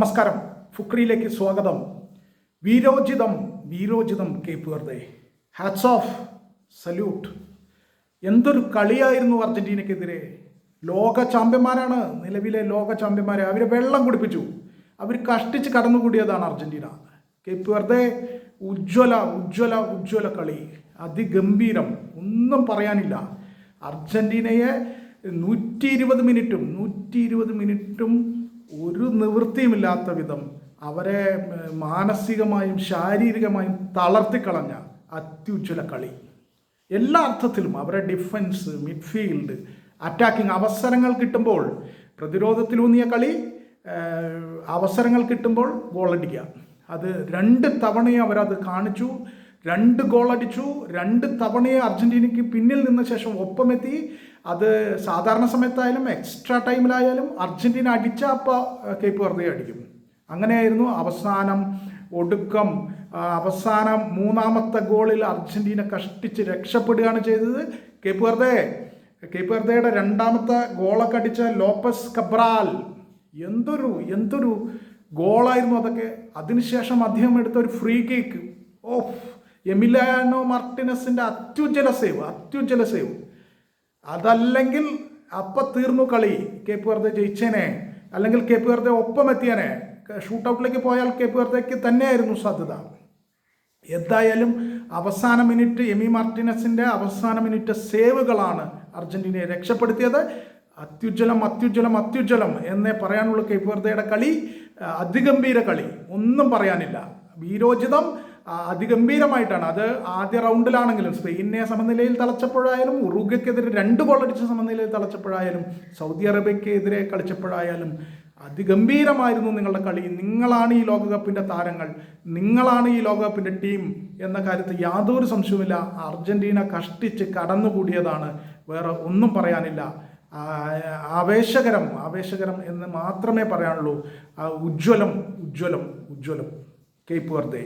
നമസ്കാരം, ഫുക്രിയിലേക്ക് സ്വാഗതം. വീരോചിതം വീരോചിതം Cape Verde. Hats off, salute. എന്തൊരു കളിയായിരുന്നു അർജന്റീനയ്ക്കെതിരെ. ലോക ചാമ്പ്യന്മാരാണ്, നിലവിലെ ലോക ചാമ്പ്യന്മാരെ. അവരെ വെള്ളം കുടിപ്പിച്ചു. അവർ കഷ്ടിച്ച് കടന്നുകൂടിയതാണ് അർജന്റീന. കേപ്പ് വെർദെ ഉജ്ജ്വല ഉജ്ജ്വല ഉജ്ജ്വല കളി, അതിഗംഭീരം, ഒന്നും പറയാനില്ല. അർജന്റീനയെ 120 മിനിറ്റും ഒരു നിവൃത്തിയുമില്ലാത്ത വിധം അവരെ മാനസികമായും ശാരീരികമായും തളർത്തിക്കളഞ്ഞ അത്യുജ്വല കളി. എല്ലാ അർത്ഥത്തിലും അവരുടെ ഡിഫൻസ്, മിഡ്ഫീൽഡ്, അറ്റാക്കിംഗ്, അവസരങ്ങൾ കിട്ടുമ്പോൾ പ്രതിരോധത്തിലൂന്നിയ കളി, അവസരങ്ങൾ കിട്ടുമ്പോൾ ഗോളടിക്കുക. അത് 2 തവണയും അവരത് കാണിച്ചു. 2 ഗോളടിച്ചു. 2 തവണയും അർജന്റീനയ്ക്ക് പിന്നിൽ നിന്ന ശേഷം ഒപ്പമെത്തി. അത് സാധാരണ സമയത്തായാലും എക്സ്ട്രാ ടൈമിലായാലും അർജന്റീന അടിച്ച അപ്പോൾ കേപ്പ് വെർദെ അടിക്കും. അങ്ങനെയായിരുന്നു അവസാനം ഒടുക്കം. അവസാനം 3ാമത്തെ ഗോളിൽ അർജന്റീന കഷ്ടിച്ച് രക്ഷപ്പെടുകയാണ് ചെയ്തത്. കേപ്പ് വെർദെയുടെ 2ാമത്തെ ഗോളൊക്കെ അടിച്ച ലോപ്പസ് കബ്രാൽ, എന്തൊരു ഗോളായിരുന്നു അതൊക്കെ. അതിനുശേഷം അദ്ദേഹം എടുത്ത ഒരു ഫ്രീ കിക്ക്, എമിലിയാനോ മാർട്ടിനസിന്റെ അത്യുജ്വല സേവ്. അതല്ലെങ്കിൽ അപ്പം തീർന്നു കളി. കേപ്പ് വെർദെ ജയിച്ചേനെ, അല്ലെങ്കിൽ കേപ്പ് വെർദെ ഒപ്പമെത്തിയനെ. ഷൂട്ടൗട്ടിലേക്ക് പോയാൽ കേപ്പ് വെർദെക്ക് തന്നെയായിരുന്നു സാധ്യത. എന്തായാലും അവസാന മിനിറ്റ് എമി മാർട്ടിനസിന്റെ അവസാന മിനിറ്റ് സേവുകളാണ് അർജന്റീനയെ രക്ഷപ്പെടുത്തിയത്. അത്യുജ്വലം എന്നേ പറയാനുള്ള കേപ്പ് വെർദെയുടെ കളി. അതിഗംഭീര കളി, ഒന്നും പറയാനില്ല. വീരോചിതം അതിഗംഭീരമായിട്ടാണ്. അത് ആദ്യ റൗണ്ടിലാണെങ്കിലും സ്പെയിനെ സമനിലയിൽ തളച്ചപ്പോഴായാലും, ഉറുഗ്വയ്ക്കെതിരെ 2 ഗോൾ അടിച്ച സമനിലയിൽ തളച്ചപ്പോഴായാലും, സൗദി അറേബ്യക്കെതിരെ കളിച്ചപ്പോഴായാലും അതിഗംഭീരമായിരുന്നു നിങ്ങളുടെ കളി. നിങ്ങളാണ് ഈ ലോകകപ്പിൻ്റെ താരങ്ങൾ, നിങ്ങളാണ് ഈ ലോകകപ്പിൻ്റെ ടീം എന്ന കാര്യത്തിൽ യാതൊരു സംശയവുമില്ല. അർജന്റീന കഷ്ടിച്ച് കടന്നുകൂടിയതാണ്, വേറെ ഒന്നും പറയാനില്ല. ആവേശകരം എന്ന് മാത്രമേ പറയാനുള്ളൂ. ഉജ്ജ്വലം കേപ്പ് വെർദെ.